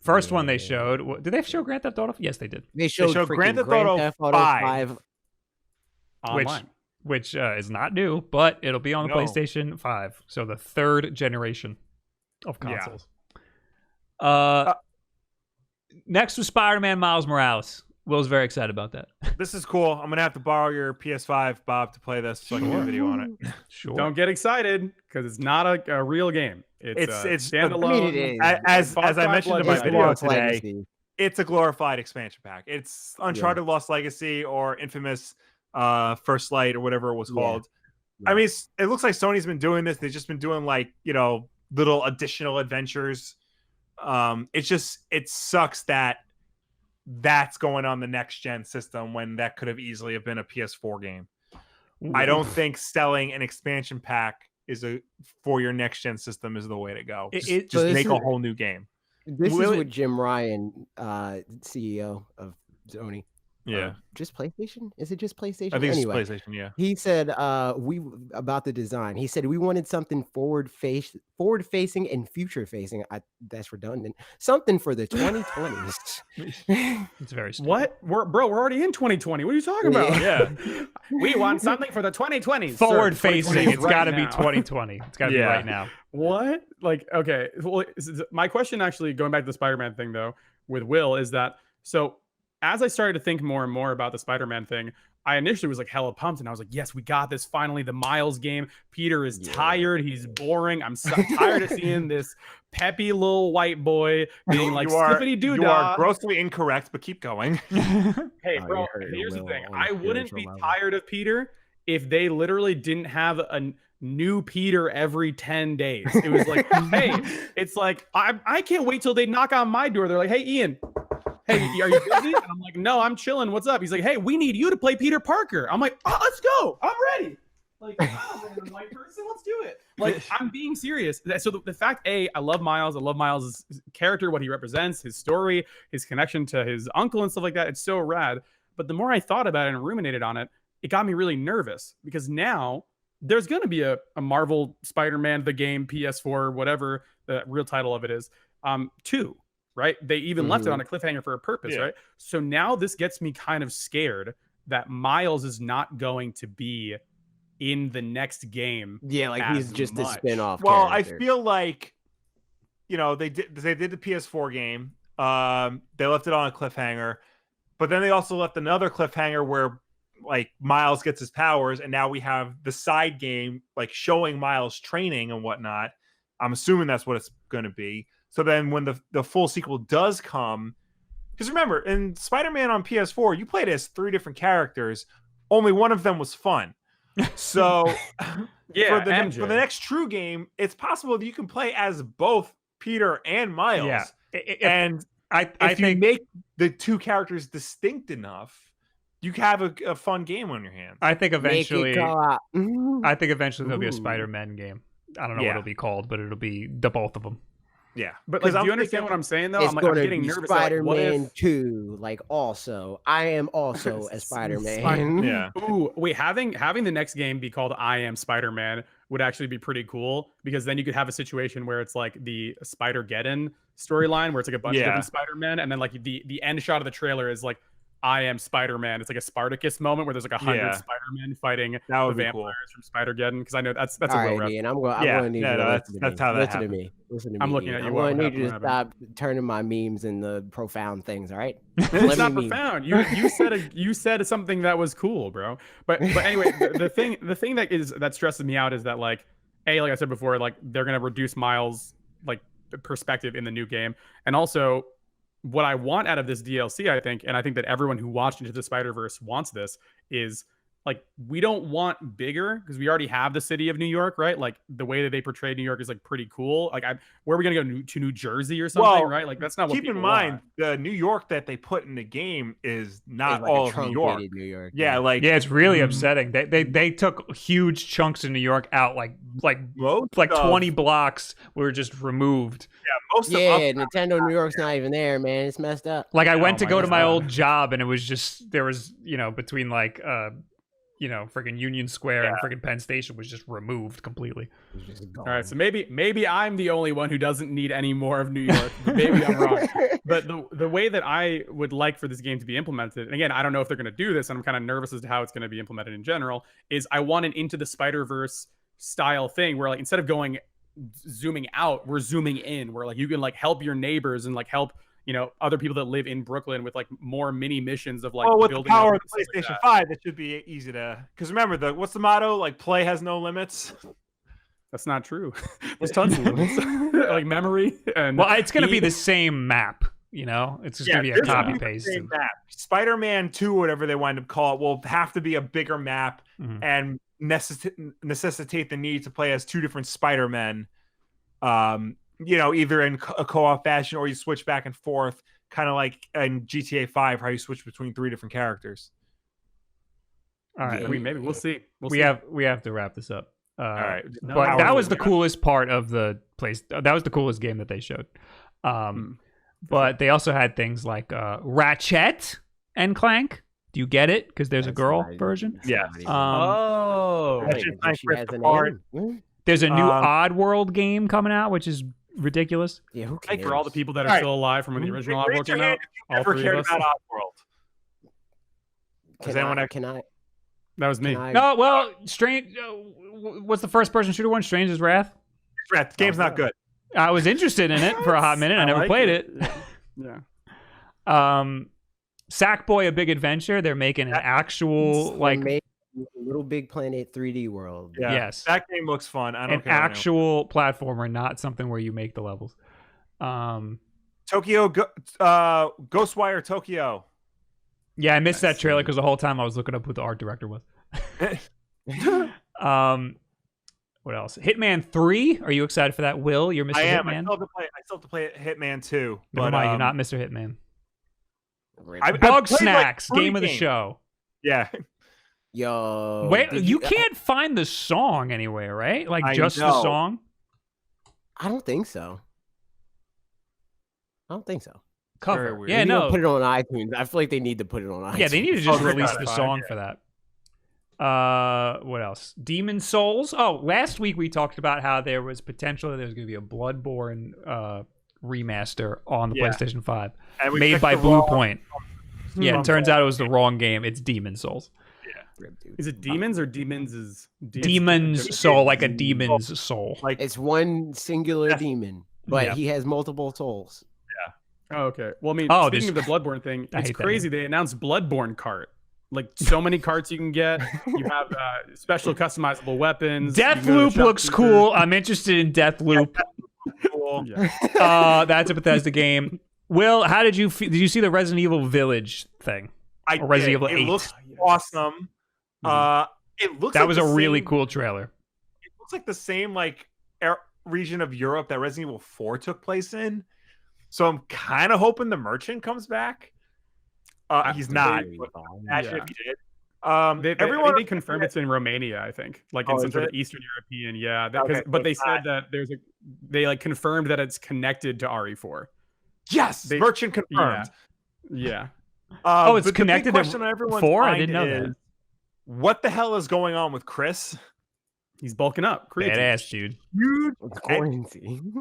First one they showed. Did they show Grand Theft Auto? Yes, they did. They showed Grand Theft Grand Auto Theft Auto 5 online. Which is not new, but it'll be on the PlayStation 5. So the third generation of consoles. Next was Spider-Man Miles Morales. Will's very excited about that. This is cool. I'm gonna have to borrow your PS5, Bob, to play this so I can do a video on it. Sure. Don't get excited because it's not a real game. It's standalone. I mean, it is. As I mentioned in my It's video Lost today, Legacy. it's a glorified expansion pack. It's Uncharted Lost Legacy or Infamous First Light or whatever it was called. Yeah. I mean, it looks like Sony's been doing this. They've just been doing like, little additional adventures. It sucks that that's going on the next gen system when that could have easily have been a PS4 game. I don't think selling an expansion pack for your next gen system is the way to go. Just make a whole new game. This is what Jim Ryan, CEO of Sony. Yeah. Just PlayStation? Is it just PlayStation? I think anyway, it's PlayStation, yeah. He said about the design. He said we wanted something forward facing and future facing. That's redundant. Something for the 2020s. It's very stupid. What? We're already in 2020. What are you talking about? Yeah. We want something for the 2020s. Forward Sir, facing. It's right got to be now. 2020. It's got to be right now. What? Like, okay. Well, my question actually, going back to the Spider-Man thing though, with Will, is that so as I started to think more and more about the Spider-Man thing, I initially was like hella pumped and I was like, yes, we got this finally, the Miles game. Peter is tired. He's boring. I'm so tired of seeing this peppy little white boy being like skippity-doo-dah. You are grossly incorrect, but keep going. Hey, bro, here's the thing. I wouldn't be tired of Peter if they literally didn't have a new Peter every 10 days. It was like, hey, it's like, I can't wait till they knock on my door. They're like, hey, Ian, hey, are you busy? And I'm like, no, I'm chilling. What's up? He's like, hey, we need you to play Peter Parker. I'm like, oh, let's go. I'm ready. Like, oh, man, I'm a white person. Let's do it. Like, I'm being serious. So the fact, I love Miles. I love Miles' character, what he represents, his story, his connection to his uncle and stuff like that. It's so rad. But the more I thought about it and ruminated on it, it got me really nervous because now there's going to be a Marvel Spider-Man, the game, PS4, whatever the real title of it is, 2. Right? They even left it on a cliffhanger for a purpose, right? So now this gets me kind of scared that Miles is not going to be in the next game. Yeah, like he's just a spin-off. Well, character. I feel like, they did the PS4 game. They left it on a cliffhanger, but then they also left another cliffhanger where like Miles gets his powers, and now we have the side game like showing Miles training and whatnot. I'm assuming that's what it's going to be. So then when the full sequel does come, because remember, in Spider-Man on PS4, you played as 3 different characters. Only one of them was fun. So for the next true game, it's possible that you can play as both Peter and Miles. Yeah. And I think you make the 2 characters distinct enough, you have a fun game on your hands. I think eventually there'll be a Ooh. Spider-Man game. I don't know what it'll be called, but it'll be the both of them. Yeah, but like, do you understand what I'm saying though? It's I'm getting nervous. Spider-Man 2, like also. I am also a Spider-Man. Yeah. Ooh, wait, having the next game be called I Am Spider-Man would actually be pretty cool because then you could have a situation where it's like the Spider-Geddon storyline where it's like a bunch of different Spider-Men, and then like the end shot of the trailer is like I Am Spider-Man. It's like a Spartacus moment where there's like 100 Spider-Men fighting the vampires from Spider-Geddon. Because I know that's a real reference. And I'm going to need you to that's how that listen to happens. me. Listen to me. I'm looking at you. I'm going to need you to stop turning my memes into profound things. All right. It's not profound. You said something that was cool, bro. But anyway, the thing that stresses me out is that like I said before, like they're gonna reduce Miles' like perspective in the new game, and also what I want out of this DLC, I think, and I think that everyone who watched Into the Spider-Verse wants this, is like we don't want bigger because we already have the city of New York, right? Like the way that they portray New York is like pretty cool. Like, where are we gonna go to New Jersey or something, right? Like that's not what keep in mind. The New York that they put in the game is not like all of New York. Yeah, it's really upsetting. They took huge chunks of New York out, like 20 blocks were just removed. Yeah, Nintendo New York's not even there, man. It's messed up. Like I went to go to my old job, and it was just there was between like freaking Union Square and freaking Penn Station was just removed completely. All right, so maybe I'm the only one who doesn't need any more of New York. But maybe I'm wrong. But the way that I would like for this game to be implemented, and again, I don't know if they're going to do this, and I'm kind of nervous as to how it's going to be implemented in general, is I want an Into the Spider-Verse style thing where, like, instead of going zooming out, we're zooming in, where like you can like help your neighbors and like help other people that live in Brooklyn with like more mini missions of like with building the power of the like PlayStation 5, that should be easy to, because remember what's the motto? Like, play has no limits. That's not true. There's tons of limits. Like memory and it's going to be the same map. It's just going to be a copy paste. Map. Spider-Man 2, whatever they wind up call it, will have to be a bigger map and necessitate the need to play as two different Spider-Men. Either in a co-op fashion or you switch back and forth, kind of like in GTA 5, how you switch between 3 different characters. All right, maybe we'll see. We have to wrap this up. All right, but that was the coolest part of the place. That was the coolest game that they showed. But they also had things like Ratchet and Clank. Do you get it? Because there's a girl version. Yeah. There's a new Oddworld game coming out, which is ridiculous. Yeah, who cares? For all the people that are still alive from when the original Oddworld came out. All three of us. About Oddworld. Can I? That was me. No, well, Strange. What's the first-person shooter one? Strange's Wrath. The game's not good. I was interested in it for a hot minute. I never played it. Yeah. Sackboy: A Big Adventure. They're making an actual Little Big Planet 3D world. Yeah. Yes, that game looks fun. I don't care. An actual platformer, not something where you make the levels. Tokyo Ghostwire Tokyo. Yeah, I missed that trailer because the whole time I was looking up who the art director was. What else? Hitman 3. Are you excited for that, Will? You're Mr. Hitman? I still have to play Hitman 2. Never mind, you're not Mr. Hitman. I've Bug played, Snacks, like, game of the show. Yeah. Yo. Wait, you can't find the song anywhere, right? Like, just the song? I don't think so. Cover. Yeah, no. Put it on iTunes. I feel like they need to put it on iTunes. Yeah, they need to just release the song for that. What else? Demon Souls. Oh, last week we talked about how there was potential that there was going to be a Bloodborne remaster on the PlayStation 5 made by Bluepoint. Yeah, it turns out it was the wrong game. It's Demon Souls. Yeah. Is it demons or demons? Demon's soul, like a demon's soul. Like it's one singular demon, but he has multiple souls. Oh, okay. Well, I mean, speaking of the Bloodborne thing, it's crazy. They announced Bloodborne cart. Like, so many carts you can get. You have special customizable weapons. Deathloop looks cool. I'm interested in Deathloop. Cool. That's a Bethesda game. Will, how did you did you see the Resident Evil Village thing? Resident Evil 8. It looks awesome. It looks that like was a really cool trailer. It looks like the same region of Europe that Resident Evil 4 took place in. So I'm kind of hoping the merchant comes back. He's not. Imagine if he did. They confirmed it's in Romania, I think, like in some sort of Eastern European. Yeah, but they said that they confirmed that it's connected to RE4. Yes, merchant confirmed. Yeah. It's connected to RE4. I didn't know that. What the hell is going on with Chris? He's bulking up. Badass, dude.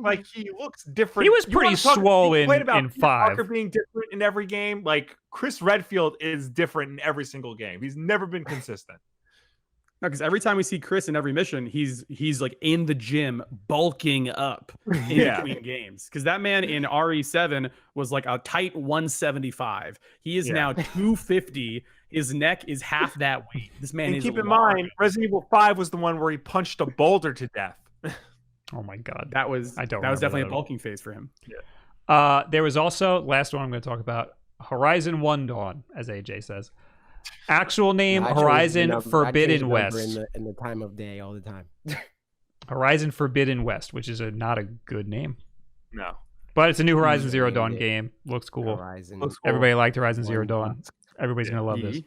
Like, he looks different. He was pretty swollen in 5. Parker being different in every game. Like, Chris Redfield is different in every single game. He's never been consistent. No, because every time we see Chris in every mission, he's like in the gym bulking up in between games. Because that man in RE7 was like a tight 175. He is now 250. His neck is half that weight. This man is. Keep in mind, Resident Evil 5 was the one where he punched a boulder to death. Oh my god, that was definitely a bulking phase for him. Yeah. There was also last one I'm going to talk about, Horizon One Dawn, as AJ says. Actual name Horizon Forbidden West. In the time of day, all the time. Horizon Forbidden West, which is not a good name. No, but it's a new Horizon Zero Dawn game. Looks cool. Everybody liked Horizon Zero Dawn. Everybody's gonna love this.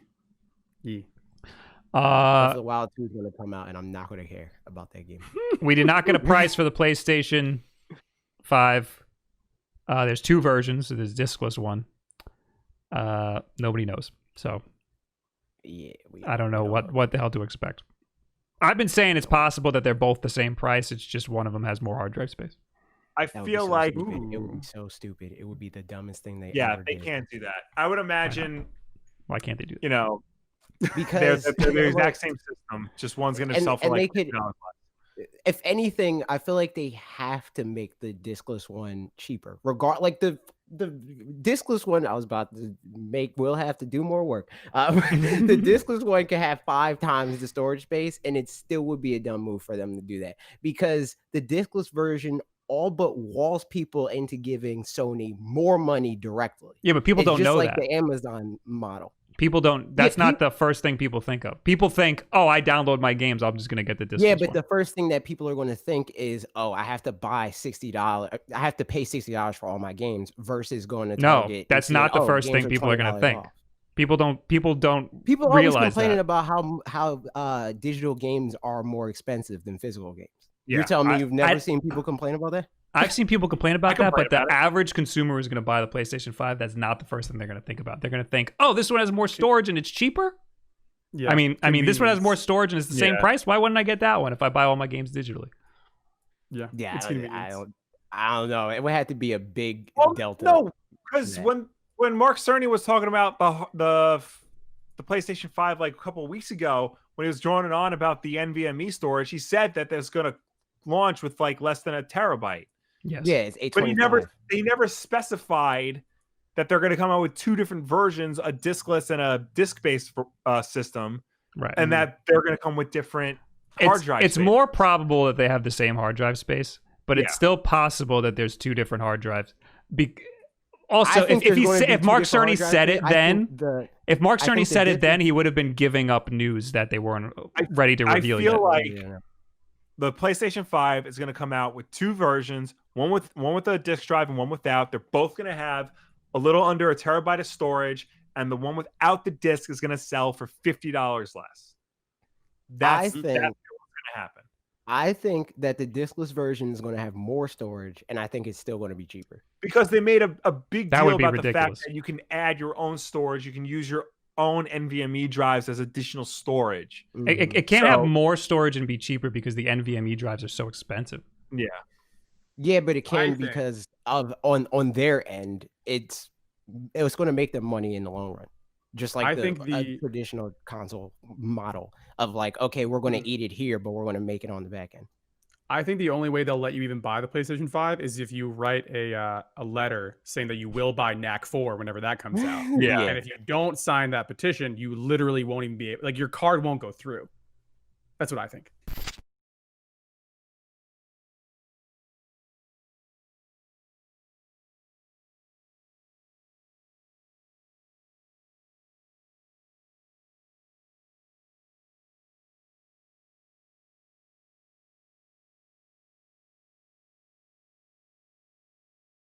The Wild 2 is gonna come out, and I'm not gonna care about that game. We did not get a price for the PlayStation 5. There's 2 versions. So there's discless one. Nobody knows. So Yeah, I don't know what the hell to expect. I've been saying it's possible that they're both the same price. It's just one of them has more hard drive space. I feel like it would be so stupid. It would be the dumbest thing they ever they did. can't do that. I would imagine. Why can't they do that? You know, because they're the exact same system. Just one's going to sell for like $50 less. If anything, I feel like they have to make the discless one cheaper. Like the discless one, I was about to make will have to do more work. The discless one can have 5 times the storage space, and it still would be a dumb move for them to do that because the discless version all but walls people into giving Sony more money directly. Yeah, but people don't know like that. The Amazon model. People don't. That's not the first thing people think of. People think, "Oh, I download my games. I'm just gonna get the disc." Yeah, but the first thing that people are going to think is, "Oh, I have to buy $60. I have to pay $60 for all my games." Versus going to Target. No, that's not the first thing people are going to think. Off. People don't. People always complaining about how digital games are more expensive than physical games. Yeah, you're telling me you've never seen people complain about that? I've seen people complain about that, but the average consumer who's going to buy the PlayStation 5, that's not the first thing they're going to think about. They're going to think, "Oh, this one has more storage and it's cheaper." Yeah, I mean, this one has more storage and it's the same price. Why wouldn't I get that one if I buy all my games digitally? Yeah, I don't know. It would have to be a big delta. No, because when Mark Cerny was talking about the PlayStation 5 like a couple of weeks ago, when he was droning on about the NVMe storage, he said that there's going to launch with like less than a terabyte. Yes. Yeah, it's 825. But he never specified that they're going to come out with 2 different versions, a diskless and a disk-based system, right? And that they're going to come with different hard drives. It's more probable that they have the same hard drive space, but it's still possible that there's 2 different hard drives. Also, if Mark Cerny said it then, if Mark Cerny said it then, he would have been giving up news that they weren't ready to reveal yet. I feel like the PlayStation 5 is going to come out with 2 versions, one with a disk drive and one without. They're both going to have a little under a terabyte of storage, and the one without the disc is going to sell for $50 less. That's what's going to happen. I think that the diskless version is going to have more storage, and I think it's still going to be cheaper. Because they made a big deal about ridiculous. The fact that you can add your own storage. You can use your own NVMe drives as additional storage. It can't have more storage and be cheaper because the NVMe drives are so expensive. Yeah, but it can because of on their end, it's going to make them money in the long run. Just like the traditional console model of like, okay, we're going to eat it here, but we're going to make it on the back end. I think the only way they'll let you even buy the PlayStation 5 is if you write a letter saying that you will buy NAC 4 whenever that comes out. And if you don't sign that petition, you literally won't even be able, like your card won't go through. That's what I think.